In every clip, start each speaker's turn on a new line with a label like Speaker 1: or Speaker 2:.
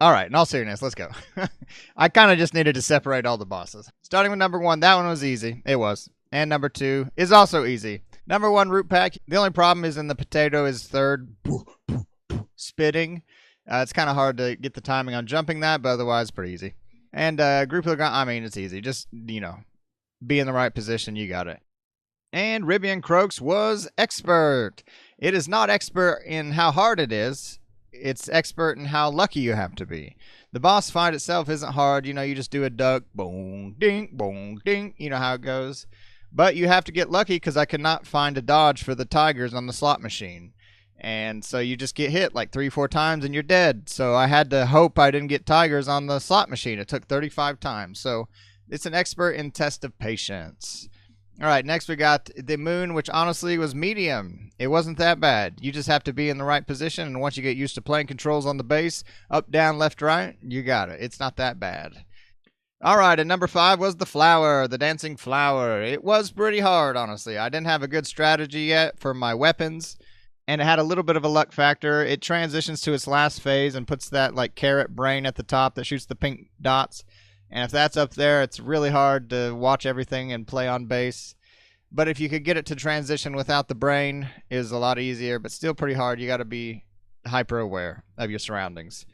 Speaker 1: All right, in all seriousness, let's go. I kind of just needed to separate all the bosses. Starting with number 1, that one was easy. It was. And number 2 is also easy. Number 1, root pack. The only problem is in the potato is third spitting. It's kind of hard to get the timing on jumping that, but otherwise pretty easy. And group of the ground, I mean, it's easy. Just, be in the right position. You got it. And Ribian Croaks was expert. It is not expert in how hard it is. It's expert in how lucky you have to be. The boss fight itself isn't hard. You just do a duck, boom, ding. You know how it goes. But you have to get lucky because I could not find a dodge for the tigers on the slot machine. And so you just get hit like 3-4 times and you're dead. So I had to hope I didn't get tigers on the slot machine. It took 35 times. So it's an expert in test of patience. All right, next we got the moon, which honestly was medium. It wasn't that bad. You just have to be in the right position, and once you get used to playing controls on the base, up, down, left, right, you got it. It's not that bad. All right, and number 5 was the flower, the dancing flower. It was pretty hard, honestly. I didn't have a good strategy yet for my weapons, and it had a little bit of a luck factor. It transitions to its last phase and puts that like carrot brain at the top that shoots the pink dots. And if that's up there, it's really hard to watch everything and play on base. But if you could get it to transition without the brain, it is a lot easier, but still pretty hard. You got to be hyper aware of your surroundings,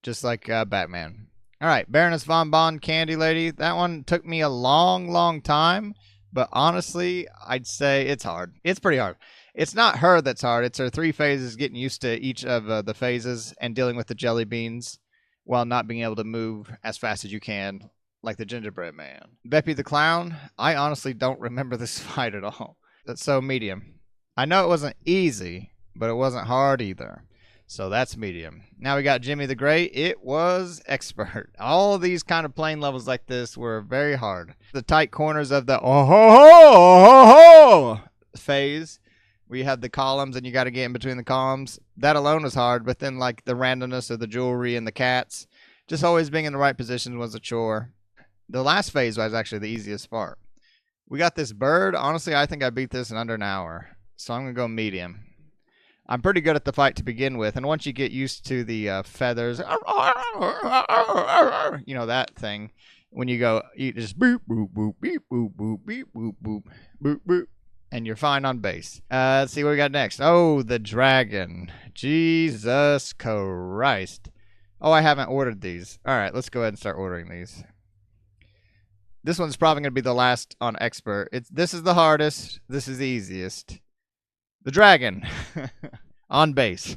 Speaker 1: just like Batman. All right, Baroness Von Bon, Candy Lady. That one took me a long time, but honestly, I'd say it's hard. It's pretty hard. It's not her that's hard. It's her 3 phases, getting used to each of the phases and dealing with the jelly beans while not being able to move as fast as you can, like the gingerbread man. Beppy the Clown, I honestly don't remember this fight at all. That's so medium. I know it wasn't easy, but it wasn't hard either. So that's medium. Now we got Jimmy the Great. It was expert. All these kind of plane levels like this were very hard. The tight corners of the oh-ho-ho phase, where you have the columns and you got to get in between the columns. That alone was hard, but then like the randomness of the jewelry and the cats, just always being in the right position was a chore. The last phase was actually the easiest part. We got this bird. Honestly, I think I beat this in under an hour, so I'm going to go medium. I'm pretty good at the fight to begin with, and once you get used to the feathers, that thing, when you go, you just boop, boop, boop, beep, boop, boop, beep, boop, boop, boop, boop, and you're fine on base. Let's see what we got next. Oh, the dragon. Jesus Christ. Oh, I haven't ordered these. All right, let's go ahead and start ordering these. This one's probably going to be the last on expert. This is the hardest. This is the easiest. The dragon on base.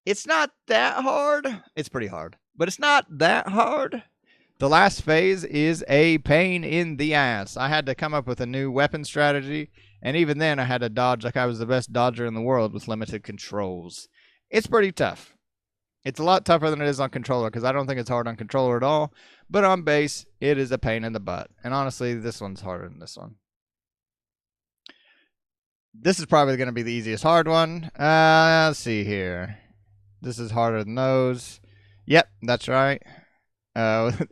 Speaker 1: It's not that hard. It's pretty hard, but it's not that hard. The last phase is a pain in the ass. I had to come up with a new weapon strategy, and even then I had to dodge like I was the best dodger in the world with limited controls. It's pretty tough. It's a lot tougher than it is on controller, because I don't think it's hard on controller at all. But on base, it is a pain in the butt. And honestly, this one's harder than this one. This is probably going to be the easiest hard one. Let's see here. This is harder than those. Yep, that's right.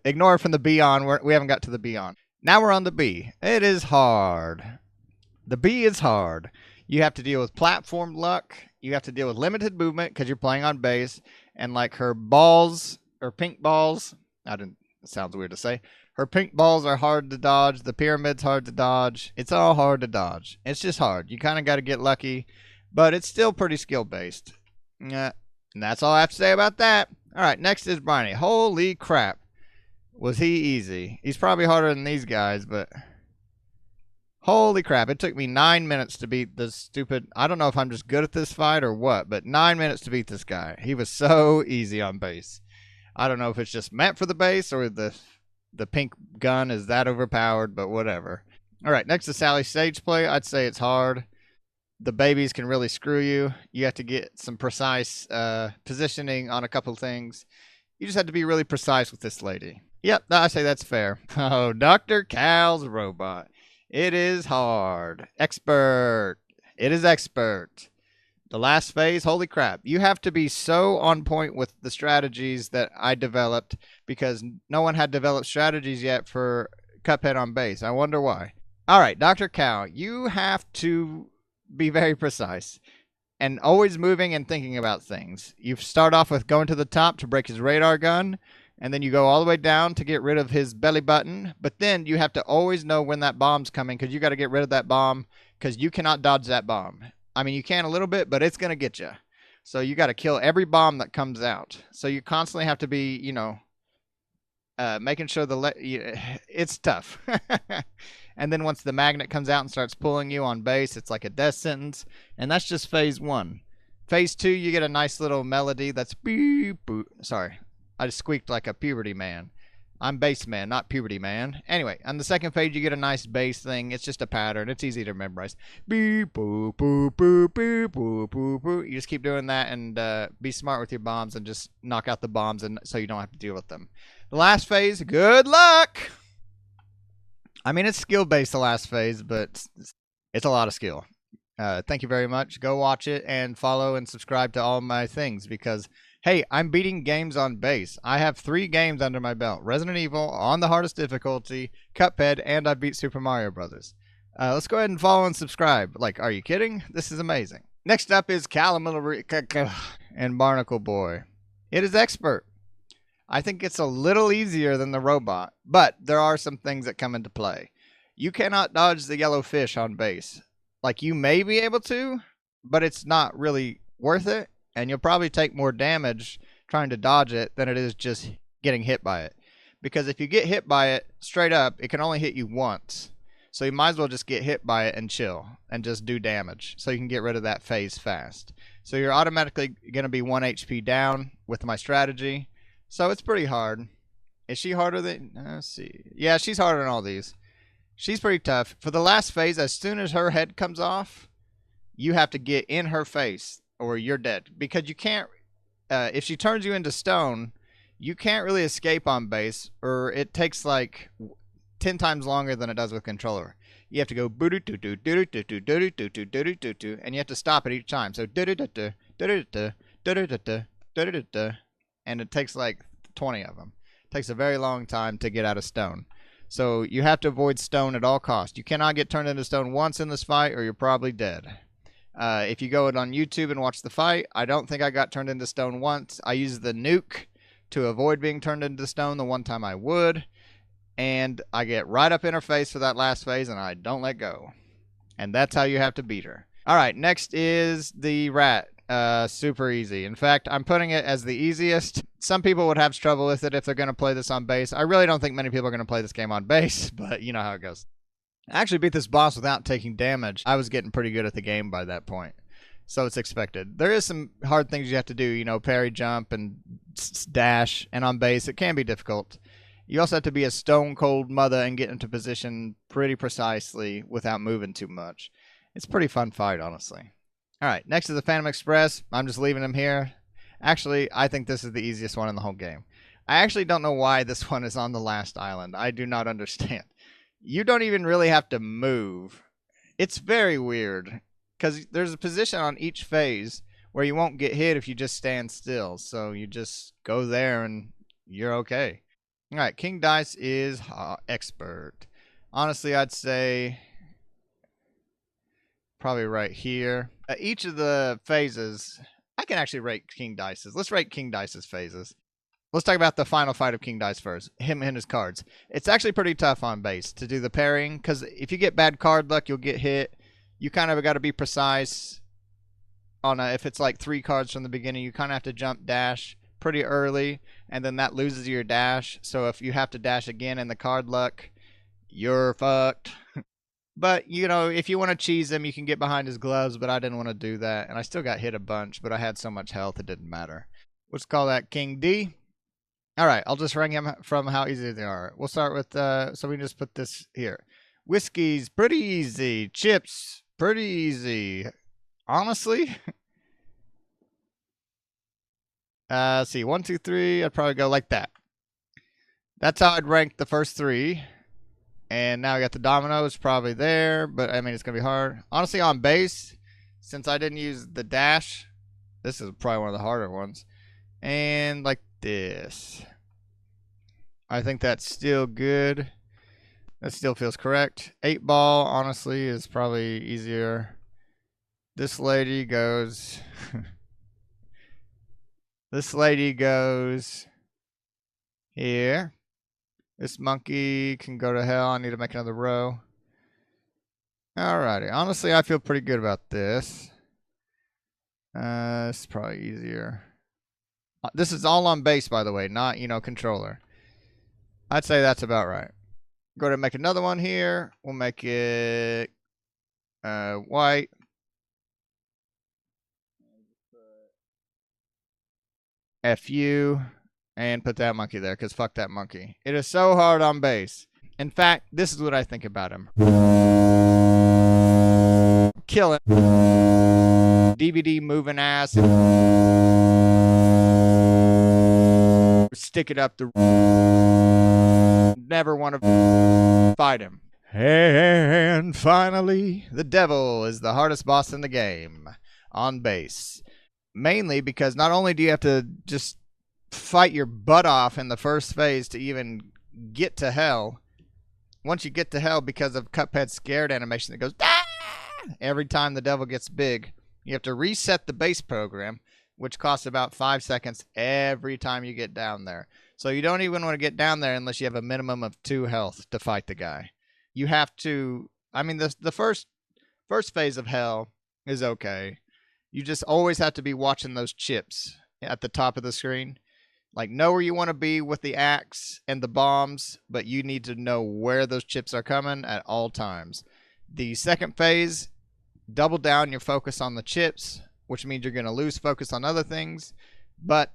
Speaker 1: Ignore from the B on. We haven't got to the B on. Now we're on the B. It is hard. The B is hard. You have to deal with platform luck. You have to deal with limited movement because you're playing on base. And like her balls, or pink balls, it sounds weird to say. Her pink balls are hard to dodge. The pyramid's hard to dodge. It's all hard to dodge. It's just hard. You kind of got to get lucky, but it's still pretty skill-based. And that's all I have to say about that. All right, next is Briny. Holy crap. Was he easy? He's probably harder than these guys, but holy crap. It took me 9 minutes to beat this stupid... I don't know if I'm just good at this fight or what, but 9 minutes to beat this guy. He was so easy on base. I don't know if it's just meant for the base or the pink gun is that overpowered, but whatever. All right, next is Sally Stage Play. I'd say it's hard. The babies can really screw you. You have to get some precise positioning on a couple things. You just have to be really precise with this lady. Yep, I say that's fair. Oh, Dr. Cal's robot. It is hard. Expert. It is expert. The last phase, holy crap. You have to be so on point with the strategies that I developed because no one had developed strategies yet for Cuphead on base. I wonder why. All right, Dr. Cal, you have to be very precise. and always moving and thinking about things. You start off with going to the top to break his radar gun, and then you go all the way down to get rid of his belly button. But then you have to always know when that bomb's coming, because you got to get rid of that bomb, because you cannot dodge that bomb. I mean, you can a little bit, but it's going to get you. So you got to kill every bomb that comes out. So you constantly have to be, making sure it's tough. And then once the magnet comes out and starts pulling you on base, it's like a death sentence. And that's just phase 1. Phase 2, you get a nice little melody that's beep, boop. Sorry, I just squeaked like a puberty man. I'm bass man, not puberty man. Anyway, on the second page, you get a nice bass thing. It's just a pattern. It's easy to memorize. Beep, boop, boop, boop, boop, boop, boop, boop. You just keep doing that, and be smart with your bombs and just knock out the bombs, and so you don't have to deal with them. The last phase, good luck! I mean, it's skill-based, the last phase, but it's a lot of skill. Thank you very much. Go watch it and follow and subscribe to all my things, because hey, I'm beating games on base. I have 3 games under my belt. Resident Evil on the hardest difficulty, Cuphead, and I beat Super Mario Brothers. Let's go ahead and follow and subscribe. Like, are you kidding? This is amazing. Next up is Calamari and Barnacle Boy. It is expert. I think it's a little easier than the robot, but there are some things that come into play. You cannot dodge the yellow fish on base. Like, you may be able to, but it's not really worth it. And you'll probably take more damage trying to dodge it than it is just getting hit by it. Because if you get hit by it straight up, it can only hit you once. So you might as well just get hit by it and chill and just do damage so you can get rid of that phase fast. So you're automatically going to be 1 HP down with my strategy. So it's pretty hard. Is she harder than... Let's see. Yeah, she's harder than all these. She's pretty tough. For the last phase, as soon as her head comes off, you have to get in her face, or you're dead. Because you can't, if she turns you into stone, you can't really escape on base, or it takes like 10 times longer than it does with controller. You have to go boo doo doo doo doo doo doo doo doo doo doo doo doo, and you have to stop it each time. So doo doo doo doo doo doo doo doo doo doo, and it takes like 20 of them. It takes a very long time to get out of stone. So you have to avoid stone at all costs. You cannot get turned into stone once in this fight, or you're probably dead. If you go on YouTube and watch the fight, I don't think I got turned into stone once. I used the nuke to avoid being turned into stone the one time I would. And I get right up in her face for that last phase, and I don't let go. And that's how you have to beat her. Alright, next is the rat. Super easy. In fact, I'm putting it as the easiest. Some people would have trouble with it if they're going to play this on base. I really don't think many people are going to play this game on base, but you know how it goes. I actually beat this boss without taking damage. I was getting pretty good at the game by that point. So it's expected. There is some hard things you have to do, you know, parry, jump, and dash. And on base, it can be difficult. You also have to be a stone cold mother and get into position pretty precisely without moving too much. It's a pretty fun fight, honestly. Alright, next is the Phantom Express. I'm just leaving him here. Actually, I think this is the easiest one in the whole game. I actually don't know why this one is on the last island. I do not understand. You don't even really have to move. It's very weird, because there's a position on each phase where you won't get hit if you just stand still. So you just go there and you're okay. Alright, King Dice is expert. Honestly, I'd say probably right here. Each of the phases, I can actually rate King Dice's. Let's rate King Dice's phases. Let's talk about the final fight of King Dice first. Him and his cards. It's actually pretty tough on base to do the parrying, because if you get bad card luck, you'll get hit. You kind of got to be precise on if it's like 3 cards from the beginning. You kind of have to jump dash pretty early, and then that loses your dash. So if you have to dash again in the card luck, you're fucked. But, you know, if you want to cheese him, you can get behind his gloves, but I didn't want to do that. And I still got hit a bunch, but I had so much health it didn't matter. Let's call that King D. Alright, I'll just rank him from how easy they are. We'll start with, so we can just put this here. Whiskey's pretty easy. Chips, pretty easy. Honestly. Let's see, 1, 2, 3, I'd probably go like that. That's how I'd rank the first 3. And now I got the dominoes probably there, but I mean, it's going to be hard. Honestly, on base, since I didn't use the dash, this is probably one of the harder ones. And like this. I think that's still good. That still feels correct. 8 ball, honestly, is probably easier. This lady goes. This lady goes here. This monkey can go to hell. I need to make another row. Alrighty. Honestly, I feel pretty good about this. It's probably easier. This is all on base, by the way, not, controller. I'd say that's about right. Go to make another one here. We'll make it white. FU. And put that monkey there, because fuck that monkey. It is so hard on base. In fact, this is what I think about him. Kill it. DVD moving ass. Stick it up the. Never want to fight him. And finally, the devil is the hardest boss in the game on base. Mainly because not only do you have to just fight your butt off in the first phase to even get to hell. Once you get to hell, because of Cuphead's scared animation that goes ah! Every time the devil gets big, you have to reset the base program, which costs about 5 seconds every time you get down there. So you don't even want to get down there unless you have a minimum of 2 health to fight the guy. You have to. I mean, the first phase of hell is okay. You just always have to be watching those chips at the top of the screen. Like, know where you want to be with the axe and the bombs, but you need to know where those chips are coming at all times. The second phase, double down your focus on the chips, which means you're going to lose focus on other things, but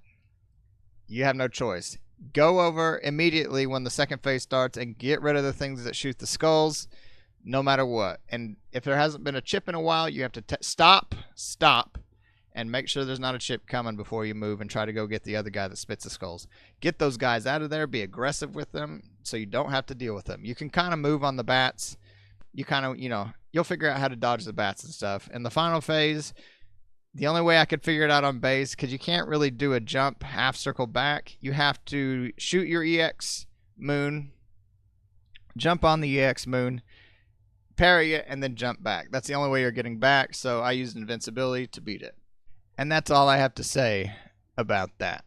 Speaker 1: you have no choice. Go over immediately when the second phase starts and get rid of the things that shoot the skulls, no matter what. And if there hasn't been a chip in a while, you have to stop, and make sure there's not a chip coming before you move and try to go get the other guy that spits the skulls. Get those guys out of there. Be aggressive with them so you don't have to deal with them. You can kind of move on the bats. You kind of, you'll figure out how to dodge the bats and stuff. In the final phase, the only way I could figure it out on base, because you can't really do a jump half circle back, you have to shoot your EX moon, jump on the EX moon, parry it, and then jump back. That's the only way you're getting back, so I used invincibility to beat it. And that's all I have to say about that.